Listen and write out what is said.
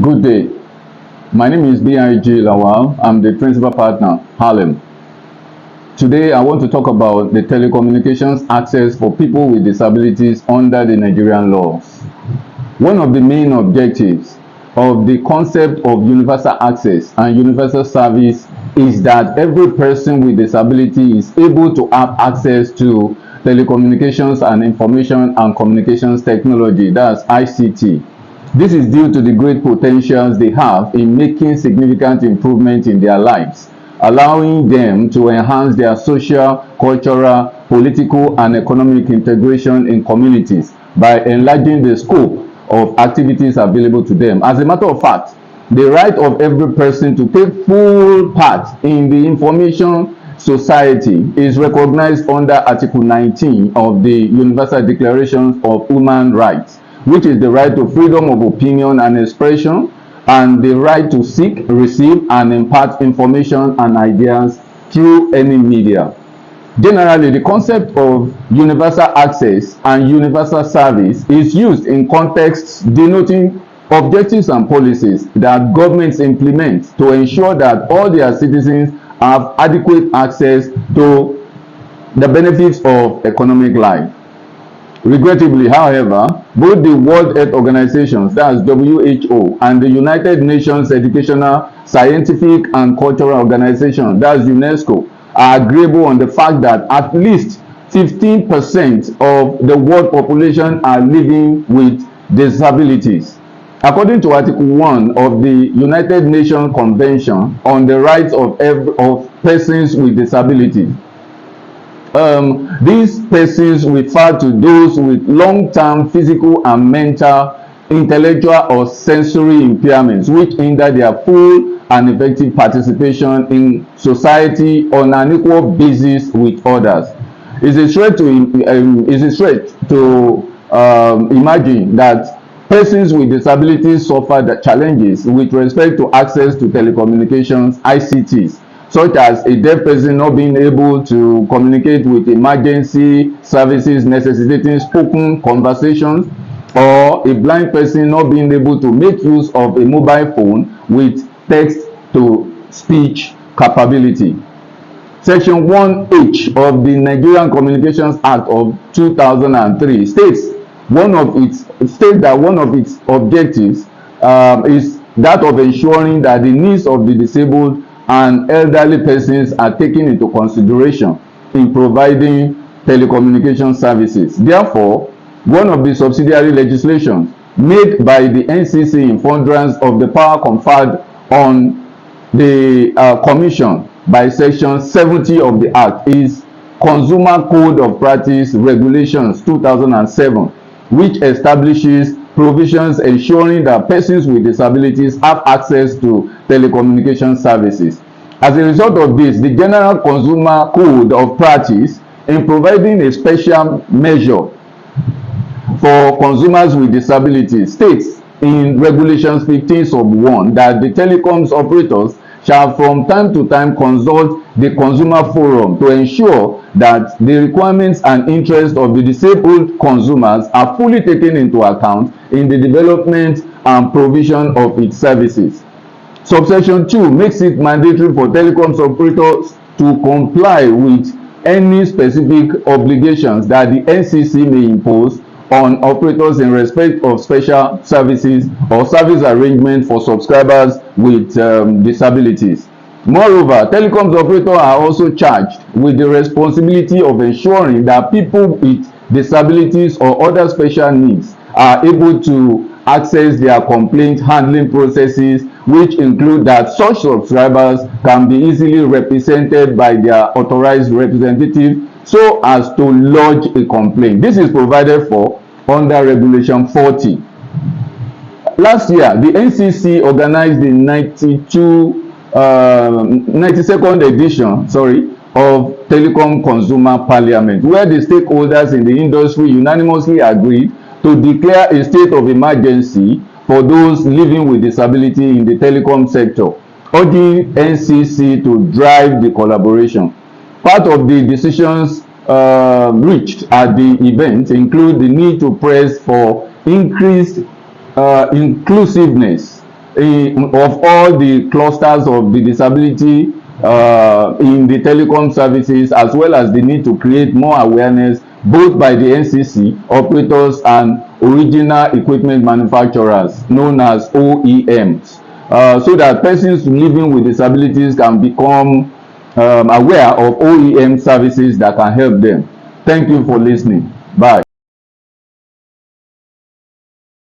Good day. My name is B.I.G. Lawal. I'm the principal partner, Harlem. Today, I want to talk about the telecommunications access for people with disabilities under the Nigerian laws. One of the main objectives of the concept of universal access and universal service is that every person with disability is able to have access to telecommunications and information and communications technology, that's ICT. This is due to the great potentials they have in making significant improvements in their lives, allowing them to enhance their social, cultural, political, and economic integration in communities by enlarging the scope of activities available to them. As a matter of fact, the right of every person to take full part in the information society is recognized under Article 19 of the Universal Declaration of Human Rights, which is the right to freedom of opinion and expression and the right to seek, receive, and impart information and ideas through any media. Generally, the concept of universal access and universal service is used in contexts denoting objectives and policies that governments implement to ensure that all their citizens have adequate access to the benefits of economic life. Regrettably, however, both the World Health Organization, that's WHO, and the United Nations Educational, Scientific, and Cultural Organization, that's UNESCO, are agreeable on the fact that at least 15% of the world population are living with disabilities. According to Article 1 of the United Nations Convention on the Rights of Persons with Disabilities, these persons refer to those with long-term physical and mental, intellectual, or sensory impairments which hinder their full and effective participation in society on an equal basis with others. It's a threat to imagine that persons with disabilities suffer the challenges with respect to access to telecommunications, ICTs, such as a deaf person not being able to communicate with emergency services necessitating spoken conversations, or a blind person not being able to make use of a mobile phone with text-to-speech capability. Section 1H of the Nigerian Communications Act of 2003 states that one of its objectives is that of ensuring that the needs of the disabled and elderly persons are taken into consideration in providing telecommunication services. Therefore, one of the subsidiary legislations made by the NCC in furtherance of the power conferred on the Commission by Section 70 of the Act is Consumer Code of Practice Regulations 2007, which establishes provisions ensuring that persons with disabilities have access to telecommunication services. As a result of this, the General Consumer Code of Practice, in providing a special measure for consumers with disabilities, states in Regulations 15 sub 1 that the telecoms operators shall from time to time consult the consumer forum to ensure that the requirements and interests of the disabled consumers are fully taken into account in the development and provision of its services. Subsection 2 makes it mandatory for telecoms operators to comply with any specific obligations that the NCC may impose on operators in respect of special services or service arrangements for subscribers with disabilities. Moreover, telecoms operators are also charged with the responsibility of ensuring that people with disabilities or other special needs are able to access their complaint handling processes, which include that such subscribers can be easily represented by their authorized representative so as to lodge a complaint. This is provided for under Regulation 40. Last year, the NCC organized the 92nd edition of Telecom Consumer Parliament, where the stakeholders in the industry unanimously agreed to declare a state of emergency for those living with disability in the telecom sector, urging NCC to drive the collaboration. Part of the decisions reached at the event include the need to press for increased inclusiveness of all the clusters of the disability in the telecom services, as well as the need to create more awareness both by the NCC operators and original equipment manufacturers known as OEMs, so that persons living with disabilities can become aware of OEM services that can help them. Thank you for listening. Bye.